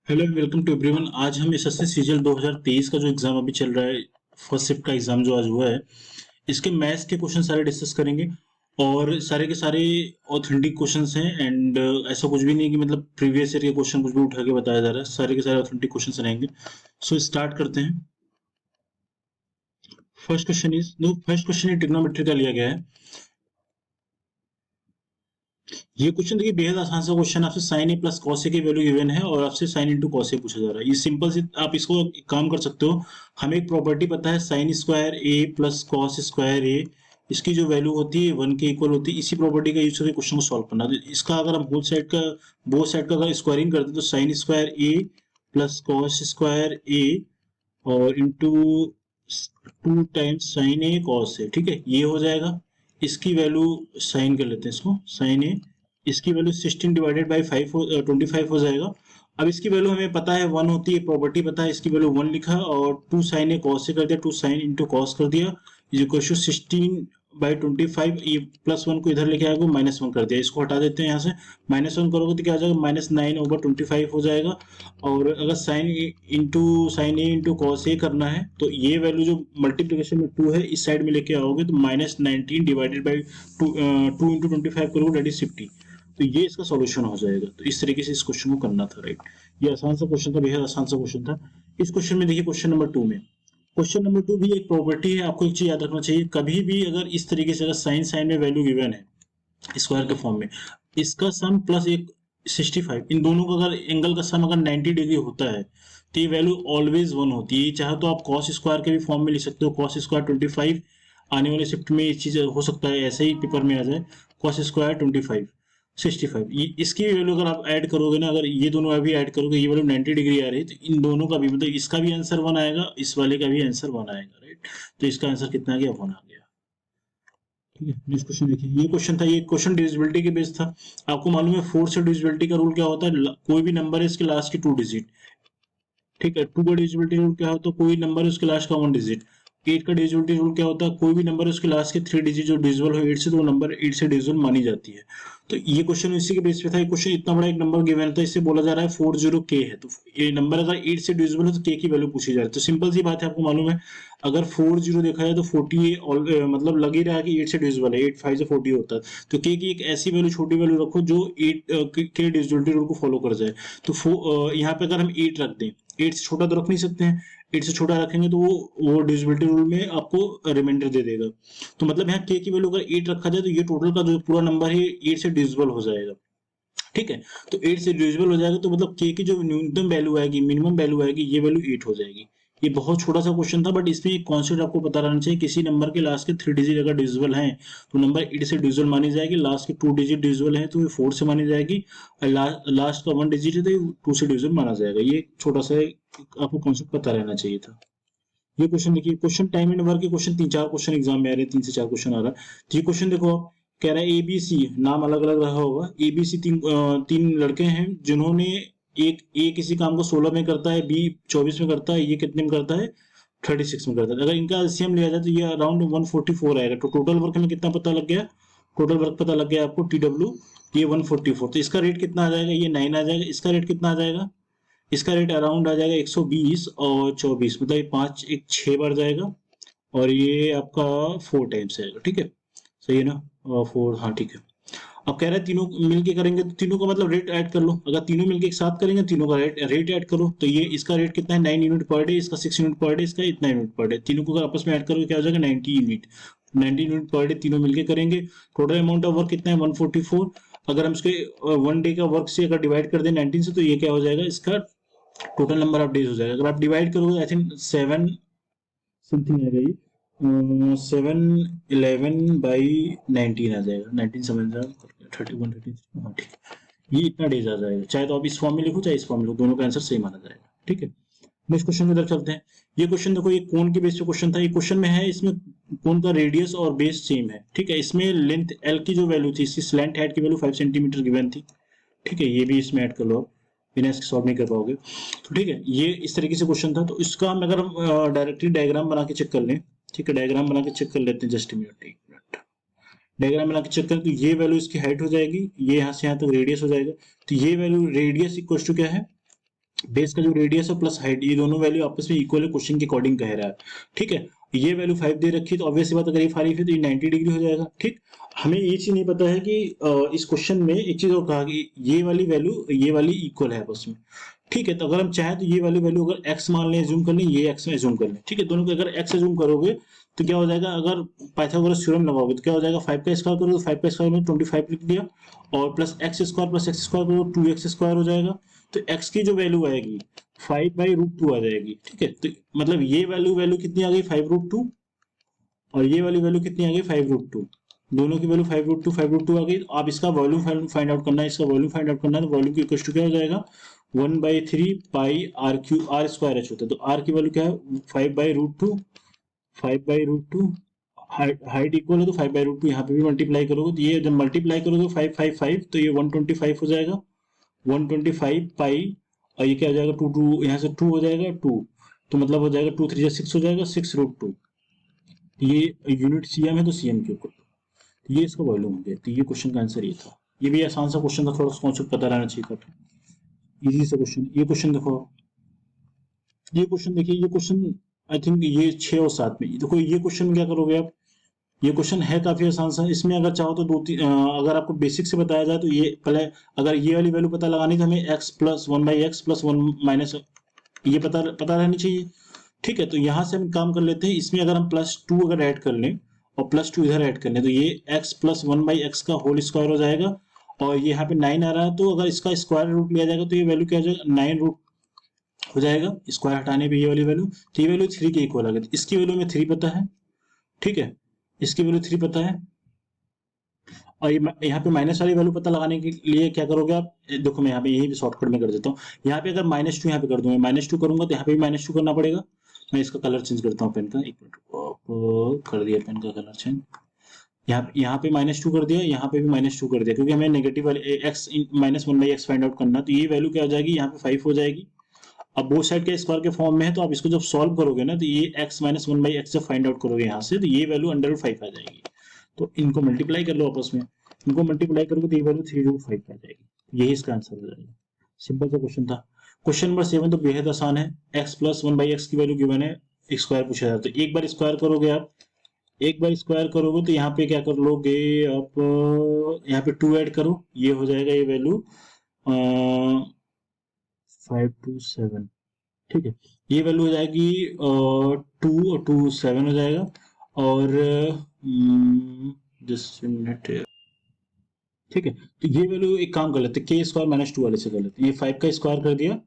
Hello and welcome to everyone. आज हम SSC CGL 2023 का जो एग्जाम अभी चल रहा है, फर्स्ट शिफ्ट का एग्जाम जो आज हुआ है, इसके मैथ्स के क्वेश्चन सारे डिस्कस करेंगे। और सारे के सारे ऑथेंटिक क्वेश्चंस हैं एंड ऐसा कुछ भी नहीं कि मतलब प्रीवियस ईयर के क्वेश्चन कुछ भी उठा के बताया जा रहा है। सारे के सारे ऑथेंटिक क्वेश्चंस रहेंगे। सो स्टार्ट करते हैं। फर्स्ट क्वेश्चन ये ट्रिग्नोमेट्री का लिया गया है। ये क्वेश्चन देखिए बेहद आसान सा क्वेश्चन। आपसे sign A plus cos A की वैल्यू गिवन है और आपसे साइन इंटू कॉस ए पूछा जा रहा है। ये सिंपल सी, आप इसको एक काम कर सकते हो। हमें एक प्रॉपर्टी पता है, साइन स्क्वायर ए प्लस कॉस स्क्वायर ए, इसकी जो वैल्यू होती है 1 के इक्वल होती है। इसी प्रॉपर्टी का यूज करके क्वेश्चन को सॉल्व करना। तो इसका अगर हम बोथ साइड का अगर स्क्वायरिंग करते हैं तो साइन स्क्वायर ए प्लस कॉस स्क्वायर ए और into 2 times sign A cos A, ठीक है, ये हो जाएगा। इसकी वैल्यू साइन कर लेते हैं, इसको साइन ए, इसकी वैल्यू 16 डिवाइडेड बाई 25 हो जाएगा। अब इसकी वैल्यू हमें पता है 1 होती है, प्रॉपर्टी पता है, इसकी वैल्यू 1 लिखा और 2 साइन ए कॉस से कर दिया, 2 साइन इंटू कॉस कर दिया, इज इक्वल टू 16/25। ये +1 को इधर लेके आएगा, -1 कर दिया, इसको हटा देते हैं यहाँ से। -1 करोगे तो क्या आ जाएगा, -9/25 हो जाएगा। और अगर sign A into cos A करना है तो ये वैल्यू जो मल्टीप्लीकेशन में 2 है इस साइड में लेके आओगे तो -19 डिवाइडेड बाई 2 इंटू 25 करोगे, दैट इज 50। तो ये इसका सॉल्यूशन हो जाएगा। तो इस तरीके से इस क्वेश्चन को करना था, राइट। ये आसान सा क्वेश्चन था, बेहद आसान सा क्वेश्चन था। इस क्वेश्चन में देखिए, क्वेश्चन नंबर 2 भी एक प्रॉपर्टी है। आपको एक चीज याद रखना चाहिए, कभी भी अगर इस तरीके से अगर साइन साइन में वैल्यू गिवन है स्क्वायर के फॉर्म में, इसका सम प्लस एक 65, इन दोनों का अगर एंगल का सम अगर 90 डिग्री होता है तो ये वैल्यू ऑलवेज 1 होती है। चाहे तो आप कॉस स्क्वायर के भी फॉर्म में लिख सकते हो, कॉस स्क्वायर 25। आने वाले शिफ्ट में ये चीज हो सकता है ऐसे ही पेपर में आ जाए, कॉस स्क्वायर 25 65। ये इसकी वैल्यू अगर आप ऐड करोगे ना, अगर ये दोनों अभी ऐड करोगे, ये वैल्यू 90 डिग्री आ रही है, तो इन दोनों का भी मतलब इसका भी आंसर 1 आएगा, इस वाले का भी आंसर 1 आएगा, राइट। तो इसका आंसर कितना आ गया, 1 आ गया। ठीक है, नेक्स्ट क्वेश्चन देखिए। ये क्वेश्चन डिविजिबिलिटी के बेस था। आपको मालूम है 4 से डिविजिबिलिटी का रूल क्या होता है, कोई भी नंबर है इसके लास्ट की 2 डिजिट। ठीक है, 2 का डिविजिबिलिटी रूल क्या होता है, कोई नंबर है उसके लास्ट का 1 डिजिट। 8 का डिविजिबिलिटी रूल क्या होता है, कोई भी नंबर है उसके लास्ट के 3 डिजिट जो डिविजिबल हो 8 से, तो वो नंबर 8 से डिविजिबल मानी जाती है। तो ये क्वेश्चन इसी के बेस पे था। ये क्वेश्चन इतना बड़ा एक नंबर गिवन था, इससे बोला जा रहा है 40k है, तो ये नंबर अगर 8 से डिविजिबल है तो k की वैल्यू पूछी जा रही है। तो सिंपल सी बात है, आपको मालूम है अगर 40 देखा जाए तो 40 मतलब लग ही रहा है कि 8 से डिविजिबल है, 8 5 से 40 होता है। तो k की एक ऐसी वैल्यू, छोटी वैल्यू रखो जो 8 के डिविजिबिलिटी रूल को फॉलो कर जाए। तो यहाँ पे अगर हम 8 रख दें, 8 से छोटा तो रख नहीं सकते हैं, 8 से छोटा रखेंगे तो वो डिविजिबिलिटी रूल में आपको रिमाइंडर दे देगा। तो मतलब यहाँ k की वैल्यू अगर 8 रखा जाए तो ये टोटल का जो पूरा नंबर है 8 से डिविजिबल हो जाएगा। ठीक है, तो 8 से डिविजिबल हो जाएगा, तो मतलब k की जो न्यूनतम वैल्यू आएगी, मिनिमम वैल्यू आएगी, ये वैल्यू 8 हो जाएगी। ये बहुत छोटा सा क्वेश्चन था, बट इसमें एक कॉन्सेप्ट आपको पता रहना चाहिए। किसी नंबर के लास्ट के 3 डिजिट अगर डिविजिबल हैं तो नंबर 8 से डिविजिबल मानी जाएगी, लास्ट के 2 डिजिट डिविजिबल है तो ये 4 से मानी जाएगी, और लास्ट का 1 डिजिट है तो ये 2 से डिविजिबल माना जाएगा। ये छोटा सा आपको कॉन्सेप्ट पता रहना चाहिए था। ये क्वेश्चन देखिए, क्वेश्चन टाइम एंड वर्क के क्वेश्चन 3-4 क्वेश्चन एग्जाम में आ रहे हैं, 3 से 4 क्वेश्चन आ रहा है। तो ये क्वेश्चन देखो, कह रहा है एबीसी, नाम अलग अलग रहा होगा, एबीसी तीन लड़के हैं जिन्होंने एक ए किसी काम को 16 में करता है, बी 24 में करता है, ये कितने में करता है, 36 में करता है। अगर इनका एलसीएम लिया जाए तो ये अराउंड 144 आएगा। तो टोटल वर्क में कितना पता लग गया, टोटल वर्क पता लग गया आपको, TW, ये 144। तो इसका रेट कितना आ जाएगा, ये 9 आ जाएगा। इसका रेट कितना आ जाएगा, इसका रेट अराउंड आ जाएगा 120 और 24, मतलब ये 5 एक 6 बार जाएगा और ये आपका 4 टाइम्स आएगा। ठीक है, सही है ना, 4, हाँ ठीक है। अब कह रहा है तीनों मिलके करेंगे तो तीनों का मतलब रेट ऐड कर लो। अगर तीनों मिलके एक साथ करेंगे तीनों का रेट ऐड करो, तो ये इसका रेट कितना है, 9 यूनिट पर डे, इसका 6 यूनिट पर डे, इसका इतना यूनिट पर डे। तीनों को अगर आपस में ऐड करोगे क्या हो जाएगा, 90 यूनिट। 90 यूनिट पर डे तीनों मिलके करेंगे। टोटल अमाउंट ऑफ वर्क कितना है, 144। अगर हम इसके 1 डे का वर्क से अगर डिवाइड कर दें 19 से, तो ये क्या हो जाएगा, इसका टोटल नंबर ऑफ डेज हो जाएगा। अगर आप डिवाइड करोगे आई थिंक 7 समथिंग आ जाएगी, 711/19 आ जाएगा, 19 समझ 31 30, हाँ ठीक है। ये इतना डेज आ जाएगा। चाहे तो आप इस फॉर्म में लिखो चाहे इस फॉर्म में लिखो, दोनों का आंसर सेम आना जाएगा। ठीक है, नेक्स्ट क्वेश्चन की तरफ चलते हैं। ये क्वेश्चन देखो, ये कोन के बेस पे क्वेश्चन था। ये क्वेश्चन में है, इसमें कोन का रेडियस और बेस सेम है। ठीक है, इसमें लेंथ एल की जो वैल्यू थी, इसकी स्लैंट हाइट की वैल्यू 5 सेंटीमीटर गिवन थी। ठीक है, ये भी इसमें ऐड कर लो आप, बिना इसके सॉल्व नहीं कर पाओगे। तो ठीक है, ये इस तरीके से क्वेश्चन था। तो इसका हम अगर हम डायरेक्टली डायग्राम बना के चेक कर लें, ठीक है, डायग्राम बना के चेक कर लेते हैं, जस्ट मिनट, एक मिनट। डायग्राम बना के चेक करें तो ये वैल्यू इसकी हाइट हो जाएगी, ये यहाँ से यहाँ तक रेडियस हो जाएगा। तो ये वैल्यू रेडियस इक्वल टू क्या है, बेस का जो रेडियस है प्लस हाइट, ये दोनों वैल्यू आपस में इक्वल है, क्वेश्चन के अकॉर्डिंग कह रहा है। ठीक है, ये वैल्यू 5 दे रखी है तो ऑब्वियस बात, अगर ये 5 है तो ये 90 डिग्री हो जाएगा। ठीक, हमें ये चीज नहीं पता है कि इस क्वेश्चन में एक चीज और कहा कि ये वाली वैल्यू ये वाली इक्वल है आपस में। ठीक है, तो अगर हम चाहें तो ये वाली वैल्यू अगर x मान लें, एज्यूम कर लें, ये x में एज्यूम कर लें। ठीक है, दोनों को अगर x एज्यूम करोगे तो क्या हो जाएगा, अगर पाइथागोरस थ्योरम लगाओगे तो क्या हो जाएगा, 5 का स्क्वायर करोगे तो 5 का स्क्वायर में 25 लिख दिया, और प्लस एक्स स्क्वायर करो 2x स्क्वायर हो जाएगा। तो x की जो वैल्यू आएगी 5/√2 आ जाएगी। ठीक है, तो मतलब ये वैल्यू कितनी आ गई, 5√2, और ये वाली वैल्यू कितनी आ गई, 5√2। दोनों की वैल्यू 5√2 आ गई। तो आप इसका वॉल्यूम फाइंड आउट करना है, इसका वॉल्यूम फाइंड आउट करना है, तो वॉल्यूम की इक्वल टू क्या हो जाएगा, 1/3 pi r q, r square h होता है, तो आर की वैल्यू क्या है, 5/√2 हाइट इक्वल है तो 5/√2, यहाँ पे भी मल्टीप्लाई करोगे तो ये जब मल्टीप्लाई करोगे 5 तो ये 125 हो जाएगा, 125 पाई, और ये क्या हो जाएगा, 2 यहाँ से 2 हो जाएगा 2, तो मतलब हो जाएगा 2 3 6 हो जाएगा, 6√2। ये यूनिट सीएम है तो सीएम के ऊपर, तो ये इसका वॉल्यूम हो गया। तो ये क्वेश्चन का आंसर ये था। ये भी आसान सा क्वेश्चन था, थोड़ा सा कॉन्सेप्ट पता रहना चाहिए था, इजी सा क्वेश्चन। ये क्वेश्चन देखो, ये क्वेश्चन देखिए, ये क्वेश्चन आई थिंक ये 6 और 7 में देखो, ये क्वेश्चन क्या करोगे आप, ये क्वेश्चन है काफी आसान सा। इसमें अगर चाहो तो अगर आपको बेसिक से बताया जाए तो ये पहले, अगर ये वाली वैल्यू पता लगानी तो हमें x plus 1/x plus 1 minus, ये पता रहनी चाहिए। ठीक है, तो यहाँ से हम काम कर लेते हैं, इसमें अगर हम +2 अगर ऐड कर लें और +2 इधर ऐड कर लें तो ये x प्लस 1/x का होल स्क्वायर हो जाएगा, और ये यहाँ पे 9 आ रहा है तो अगर इसका स्क्वायर रूट लिया जाएगा तो ये वैल्यू क्या हो जाएगा, 9 रूट हो जाएगा, स्क्वायर हटाने पे ये वाली वैल्यू, तो ये वैल्यू 3 के इक्वल आ गई। इसकी वैल्यू में 3 पता है। ठीक है, इसकी वैल्यू 3 पता है, और ये यहाँ पे माइनस वाली वैल्यू पता लगाने के लिए क्या करोगे आप, देखो मैं यहाँ पे यही शॉर्टकट में कर देता हूँ। यहाँ पे अगर -2 यहाँ पे कर दूंगा, -2 करूंगा तो यहाँ पे भी -2 करना पड़ेगा। मैं इसका कलर चेंज करता हूँ पेन का, एक मिनट, कर दिया पेन का कलर चेंज। यहाँ पे -2 कर दिया, यहाँ पे भी -2 कर दिया, क्योंकि हमें नेगेटिव वाले x -1/x फाइंड आउट करना, तो ये वैल्यू क्या हो जाएगी, यहाँ पे 5 हो जाएगी। अब बोथ साइड के स्क्वायर के फॉर्म में है तो आप इसको जब सॉल्व करोगे ना, तो ये x -1/x जब फाइंड आउट करोगे यहाँ से, तो ये वैल्यू √5 आ जाएगी। तो इनको मल्टीप्लाई कर लो आपस में, इनको मल्टीप्लाई करोगे तो ये वैल्यू 3√5 आ जाएगी। यही इसका आंसर हो जाएगा। सिंपल सा क्वेश्चन था। क्वेश्चन नंबर 7 तो बेहद आसान है। x प्लस 1/x की वैल्यू गिवन है, स्क्वायर पूछा जाता है। एक बार स्क्वायर करोगे आप, एक बार स्क्वायर करोगे तो यहाँ पे क्या कर लोगे आप, यहाँ पे 2 ऐड करो, ये हो जाएगा ये वैल्यू 527। ठीक है, ये वैल्यू हो जाएगी 227 हो जाएगा, और जस्ट मिनट। ठीक है, तो ये वैल्यू एक काम कर लेते हैं, k² -2 वाले से कर लेते हैं। ये 5 का स्क्वायर कर दिया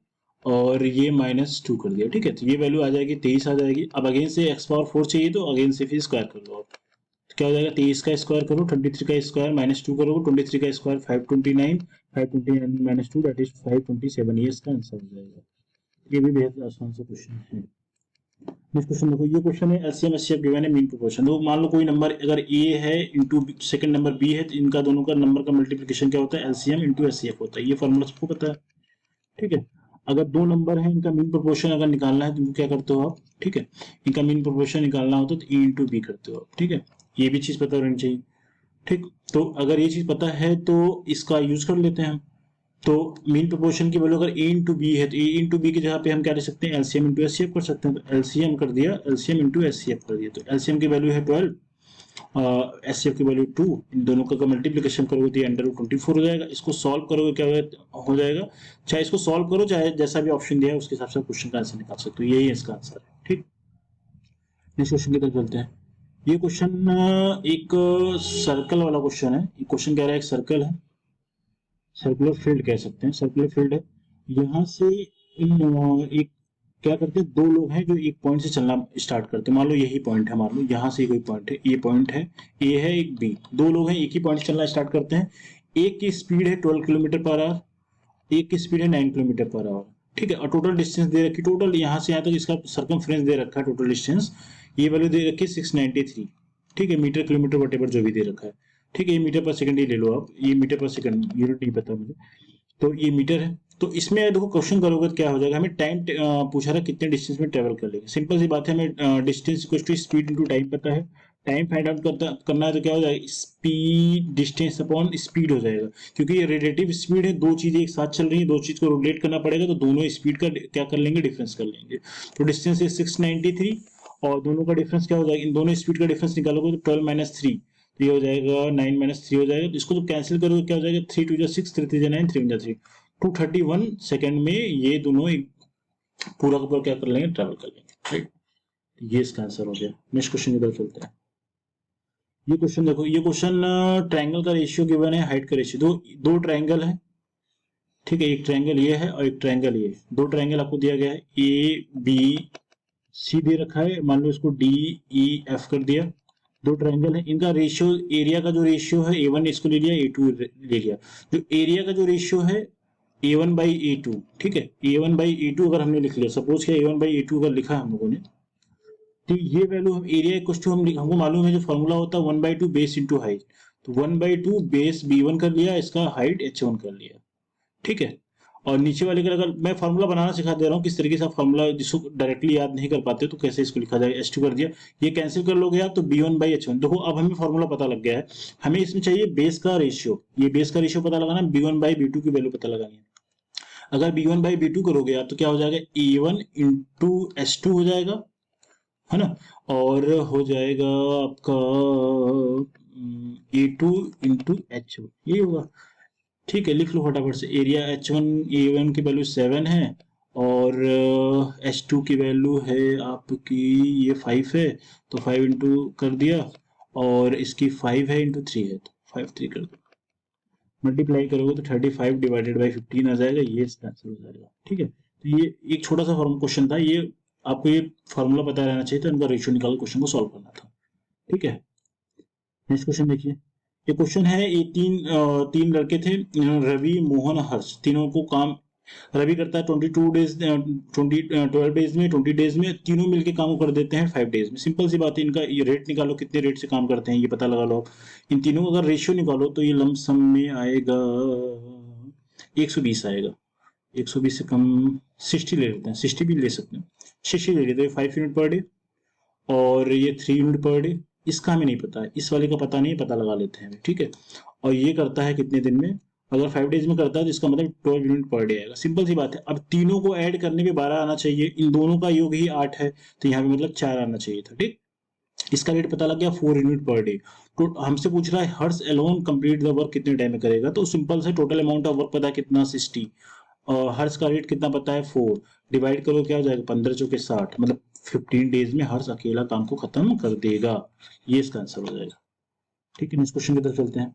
और ये -2 कर दिया। ठीक है, तो ये वैल्यू आ जाएगी 23 आ जाएगी। अब अगेन से x⁴ चाहिए तो अगेन से फिर स्क्वायर कर दो आप, तो क्या हो जाएगा, 23 का स्क्वायर करो, 23 का स्क्वायर -2 करो, 23 का स्क्वायर 529, 529 -2 दैट इज 527। ये इसका आंसर हो जाएगा। ये भी बेहद आसान सा क्वेश्चन है। नेक्स्ट क्वेश्चन देखो, ये क्वेश्चन है एलसीएम एचसीएफ गिवन है मीन प्रोपोर्शन। तो मान लो कोई नंबर अगर ए है इंटू सेकंड नंबर बी है, तो इनका दोनों का नंबर का मल्टीप्लिकेशन क्या होता है, एलसीएम इंटू एचसीएफ होता है। ये फॉर्मूला सबको पता है। ठीक है, अगर दो नंबर है, इनका मीन प्रोपोर्शन अगर निकालना है तो क्या करते हो आप, ठीक है, इनका मीन प्रोपोर्शन निकालना होता है तो ए इंटू बी करते हो आप। ठीक है, ये भी चीज पता होनी चाहिए। ठीक, तो अगर ये चीज पता है तो इसका यूज कर लेते हैं हम। तो मीन प्रोपोर्शन की वैल्यू अगर a इंटू बी है तो a इंटू बी की जगह पे हम क्या ले सकते हैं, एलसीएम इंटू एचसीएफ कर सकते हैं। तो एलसीएम कर दिया, एलसीएम इंटू एचसीएफ कर दिया, तो एलसीएम की वैल्यू है 12, एचसीएफ की वैल्यू 2। इन दोनों का मल्टीप्लिकेशन करोगे तो √24 हो जाएगा। इसको सॉल्व करोगे क्या हो जाएगा, चाहे इसको सॉल्व करो चाहे जैसा भी ऑप्शन दिया है उसके हिसाब से क्वेश्चन का आंसर निकाल सकते हो। यही है इसका आंसर है। ठीक, नेक्स्ट क्वेश्चन की तरफ चलते हैं। ये क्वेश्चन एक सर्कल वाला क्वेश्चन है। ये क्वेश्चन कह रहा है एक सर्कल है, सर्कुलर फील्ड कह सकते हैं, सर्कुलर फील्ड है। यहाँ से एक क्या करते हैं, दो लोग हैं जो एक पॉइंट से चलना स्टार्ट करते हैं। मान लो यही पॉइंट है, मान लो यहाँ से कोई पॉइंट है, ये पॉइंट है, ए है एक बी, दो लोग हैं एक ही पॉइंट से चलना स्टार्ट करते हैं। एक की स्पीड है 12 किलोमीटर पर आवर, एक की स्पीड है 9 किलोमीटर पर आवर। ठीक है, और टोटल डिस्टेंस दे रखी, टोटल यहाँ से यहाँ तक इसका सर्कमफ्रेंस दे रखा है, टोटल डिस्टेंस ये वैल्यू दे रखी है 693। ठीक है, मीटर किलोमीटर वटेवर जो भी दे रखा है। ठीक है, ये मीटर पर सेकंड ही ले लो आप, ये मीटर पर सेकंड यूनिट नहीं पता मुझे, तो ये मीटर है। तो इसमें देखो क्वेश्चन करोगे तो क्या हो जाएगा, हमें टाइम पूछा था कितने डिस्टेंस में ट्रेवल कर लेंगे। सिंपल सी बात है, हमें distance equal to speed into time पता है। टाइम फाइंड आउट करना है तो क्या हो जाएगा, स्पीड डिस्टेंस अपॉन स्पीड हो जाएगा, क्योंकि ये रिलेटिव स्पीड है, दो चीजें एक साथ चल रही है, दो चीज को रिलेट करना पड़ेगा, तो दोनों स्पीड का क्या कर लेंगे, डिफरेंस कर लेंगे। तो डिस्टेंस है 693 और दोनों का डिफरेंस क्या हो जाएगा, इन दोनों स्पीड का डिफरेंस निकालोगे तो 12 माइनस 3, तो ये हो जाएगा 9 माइनस 3 हो जाएगा। तो इसको तो कैंसिल करोगे क्या हो जाएगा, 3 2 6 3 3 9 3 3 231 सेकंड में ये दोनों एक पूरा का पूरा क्या कर लेंगे, ट्रैवल कर लेंगे, राइट। ये इसका आंसर हो गया। नेक्स्ट क्वेश्चन की तरफ चलते हैं। ये क्वेश्चन देखो, ये क्वेश्चन ट्रायंगल का रेशियो गिवन है, हाइट का रेशियो, दो ट्रायंगल है, ठीक है, एक ट्रायंगल ये है और एक ट्रायंगल ये, दो ट्रायंगल आपको दिया गया है, ए बी सी दे रखा है, मान लो इसको डी ई एफ कर दिया, दो ट्रायंगल है, इनका रेशियो, एरिया का जो रेशियो है A1 इसको ले लिया, A2 ले लिया, जो एरिया का जो रेशियो है A1 बाई A2, ठीक है, A1 बाई A2 अगर हमने लिख लिया, सपोज किया A1 बाई A2 अगर लिखा हम लोगों ने, तो ये वैल्यू हम एरिया इक्वल टू हमको मालूम है जो फॉर्मूला होता है 1/2 बेस इंटू हाइट, तो 1/2 बेस B1 कर लिया, इसका हाइट H1 कर लिया, ठीक है। और नीचे वाले का अगर मैं फार्मूला बनाना सिखा दे रहा हूँ किस तरीके से आप फार्मूला जिसको डायरेक्टली याद नहीं कर पाते तो कैसे इसको लिखा जाएगा, H2 कर दिया, ये कैंसिल कर लोगे आप तो B1/H1। देखो अब हमें फार्मूला पता लग गया है, हमें इसमें चाहिए बेस का रेशियो, ये बेस का रेशियो पता लगाना, B1/B2 की वैल्यू पता लगानी है। अगर B1/B2 करोगे आप तो क्या हो जाएगा, A1 इंटू H2 हो जाएगा, है ना, और हो जाएगा आपका A2 इंटू H1, ये होगा, ठीक है। लिख लो फटाफट से, एरिया H1 A1 की वैल्यू 7 है और H2 की वैल्यू है आपकी ये 5 है, तो 5 इंटू कर दिया, और इसकी 5 है इंटू 3 है, तो 5 3 कर दो, मल्टीप्लाई करोगे तो 35 डिवाइडेड बाई 15 आ जाएगा, ये इसका आंसर हो जाएगा, ठीक है। तो ये एक छोटा सा क्वेश्चन था, ये आपको ये फॉर्मूला पता रहना चाहिए था, इनका रेशियो निकाल क्वेश्चन को सॉल्व करना था, ठीक है। नेक्स्ट क्वेश्चन देखिए, ये क्वेश्चन है, ये तीन लड़के थे, रवि मोहन हर्ष, तीनों को काम, रवि करता है 22 डेज 12 डेज में, 20 डेज में, तीनों मिलके काम कर देते हैं 5 डेज में। सिंपल सी बात है, इनका ये रेट निकालो, कितने रेट से काम करते हैं ये पता लगा लो। इन तीनों का अगर रेशियो निकालो तो ये लमसम में आएगा 120 आएगा, 120 से कम 60 ले लेते हैं, 60 भी ले सकते हैं, 60 ले लेते हैं, 5 यूनिट पर डे और ये 3 यूनिट पर डे, इसका हमें नहीं पता है, इस वाले का पता नहीं है, पता लगा लेते हैं, ठीक है। और ये करता है कितने दिन में, अगर 5 डेज में करता है तो इसका मतलब 12 यूनिट पर डे आएगा, सिंपल सी बात है। अब तीनों को ऐड करने पे 12 आना चाहिए, इन दोनों का योग ही 8 है, तो यहाँ पे मतलब 4 आना चाहिए था, ठीक। इसका रेट पता लग गया 4 यूनिट पर डे। तो हमसे पूछ रहा है हर्ष अलोन कंप्लीट द वर्क कितने टाइम में करेगा, तो सिंपल से टोटल अमाउंट ऑफ वर्क पता है कितना, 60, और हर्ष का रेट कितना पता है 4, डिवाइड करो क्या हो जाएगा, 15 चौके 60, मतलब 15 डेज में हर्ष अकेला काम को खत्म कर देगा, ये इसका आंसर हो जाएगा, ठीक है। नेक्स्ट क्वेश्चन की तरफ चलते हैं।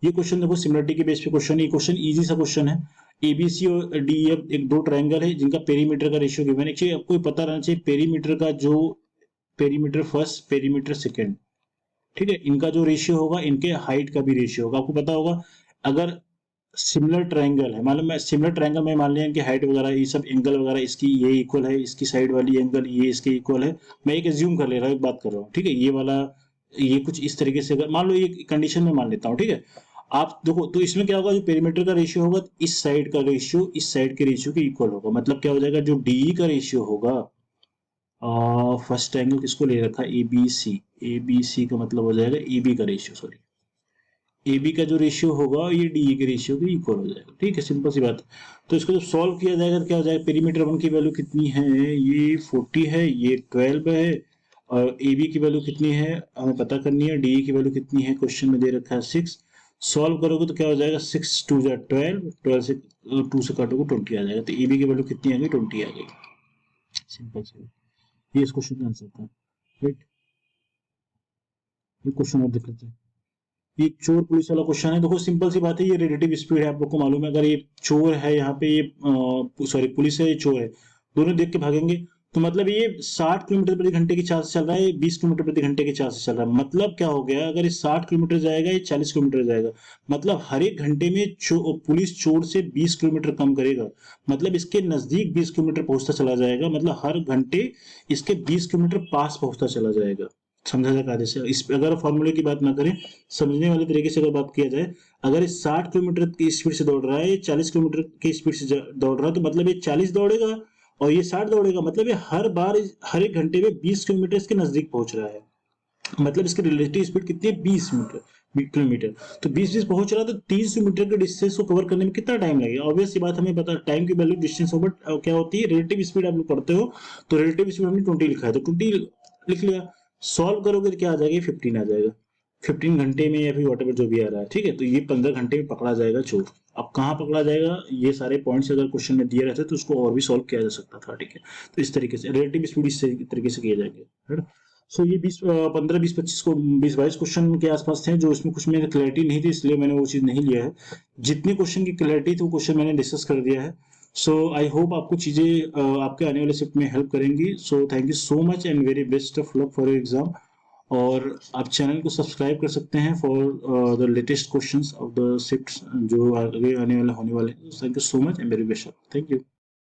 ये क्वेश्चन देखो सिमिलरिटी के बेस पे क्वेश्चन, ये क्वेश्चन इजी सा क्वेश्चन है, एबीसी और डीएफ एक दो ट्रायंगल है जिनका पेरीमीटर का रेशियो गिवन है। एक्चुअली आपको पता रहना चाहिए पेरीमीटर का, जो पेरीमीटर फर्स्ट पेरीमीटर सेकंड, ठीक है, इनका जो रेशियो होगा इनके हाइट का भी रेशियो होगा, आपको पता होगा। अगर सिमिलर ट्रायंगल है, मालूम है सिमिलर ट्रायंगल में मान लिया इनकी हाइट वगैरह ये सब एंगल वगैरह इसकी ये इक्वल है, इसकी साइड वाली एंगल ये इसके इक्वल है, मैं एक एज्यूम कर ले रहा हूँ, एक बात कर रहा हूँ, ठीक है। ये वाला ये कुछ इस तरीके से अगर मान लो ये कंडीशन में मान लेता हूँ, ठीक है। आप देखो तो इसमें क्या होगा, जो पेरीमीटर का रेशियो होगा इस साइड का रेशियो इस साइड के रेशियो के इक्वल होगा, मतलब क्या हो जाएगा, जो डी का रेशियो होगा, फर्स्ट एंगल किसको ले रखा है, ए बी सी का मतलब हो जाएगा ए बी का रेशियो, सॉरी ए बी का जो रेशियो होगा ये डी के रेशियो के इक्वल हो जाएगा, ठीक है, सिंपल सी बात। तो इसको जब सॉल्व किया जाएगा तो क्या हो जाएगा, पेरीमीटर 1 की वैल्यू कितनी है, ये 40 है, ये 12 है, और ए बी की वैल्यू कितनी है हमें पता करनी है, डी की वैल्यू कितनी है क्वेश्चन में दे रखा है 6, सॉल्व करोगे तो क्या हो जाएगा, 6 2 12, 12 से 2 से काटोगे 20 आ जाएगा, तो ए बी की वैल्यू कितनी आ गई, 20 आ गई, सिंपल सी, ये इस क्वेश्चन का आंसर था, राइट। ये क्वेश्चन और देख लेते हैं, ये चोर पुलिस वाला क्वेश्चन है। देखो सिंपल सी बात है, ये रिलेटिव स्पीड है, आप लोग को मालूम है, अगर ये चोर है यहाँ पे, ये सॉरी पुलिस है, ये चोर है, दोनों देख के भागेंगे, तो मतलब ये 60 किलोमीटर प्रति घंटे की चाल से चल रहा है, 20 किलोमीटर प्रति घंटे की चाल से चल रहा है, मतलब क्या हो गया, अगर ये 60 किलोमीटर जाएगा ये 40 किलोमीटर जाएगा, मतलब हर एक घंटे में पुलिस चोर से 20 किलोमीटर कम करेगा, मतलब इसके नजदीक 20 किलोमीटर पहुंचता चला जाएगा, मतलब हर घंटे इसके 20 किलोमीटर पास पहुंचता चला जाएगा। समझा जाएगा जैसे, इस अगर फॉर्मूले की बात ना करें, समझने वाले तरीके से अगर बात किया जाए, अगर ये 60 किलोमीटर की स्पीड से दौड़ रहा है, ये 40 किलोमीटर की स्पीड से दौड़ रहा है, तो मतलब ये 40 दौड़ेगा और ये 60 दौड़ेगा, मतलब ये हर बार हर एक घंटे में 20 किलोमीटर इसके नजदीक पहुंच रहा है, मतलब इसकी रिलेटिव स्पीड कितनी है, 20 किलोमीटर। तो 20 पहुंच रहा है, तो 300 मीटर के डिस्टेंस को कवर करने में कितना टाइम लगेगा? ऑब्वियस सी बात, हमें पता है टाइम की वैल्यू डिस्टेंस ओवर क्या होती है, रिलेटिव स्पीड। आप लोग पढ़ते हो तो रिलेटिव स्पीड हमने 20 लिखा है, तो 20 लिख लिया। सॉल्व करोगे तो क्या आ जाएगा, 15 आ जाएगा, 15 घंटे में या फिर वॉट जो भी आ रहा है, ठीक है। तो ये 15 घंटे में पकड़ा जाएगा चोर। अब कहाँ पकड़ा जाएगा, ये सारे पॉइंट्स अगर क्वेश्चन में दिए रहते तो उसको और भी सॉल्व किया जा सकता था, ठीक है। तो इस तरीके से रिलेटिव स्पीड इस तरीके से किए जाएंगे, है ना। सो ये 15 20 25 को 20 22 क्वेश्चन के आसपास थे, जो इसमें कुछ में क्लैरिटी नहीं थी, इसलिए मैंने वो चीज़ नहीं लिया है। जितने क्वेश्चन की क्लैरिटी थी वो क्वेश्चन मैंने डिस्कस कर दिया है। सो आई होप आपको चीज़ें आपके आने वाले शिफ्ट में हेल्प करेंगी। So thank you so much and very best of luck for your exam. और आप चैनल को सब्सक्राइब कर सकते हैं for the latest questions of the shifts जो आगे आने वाले होने वाले हैं। Thank you so much and very best of, thank you.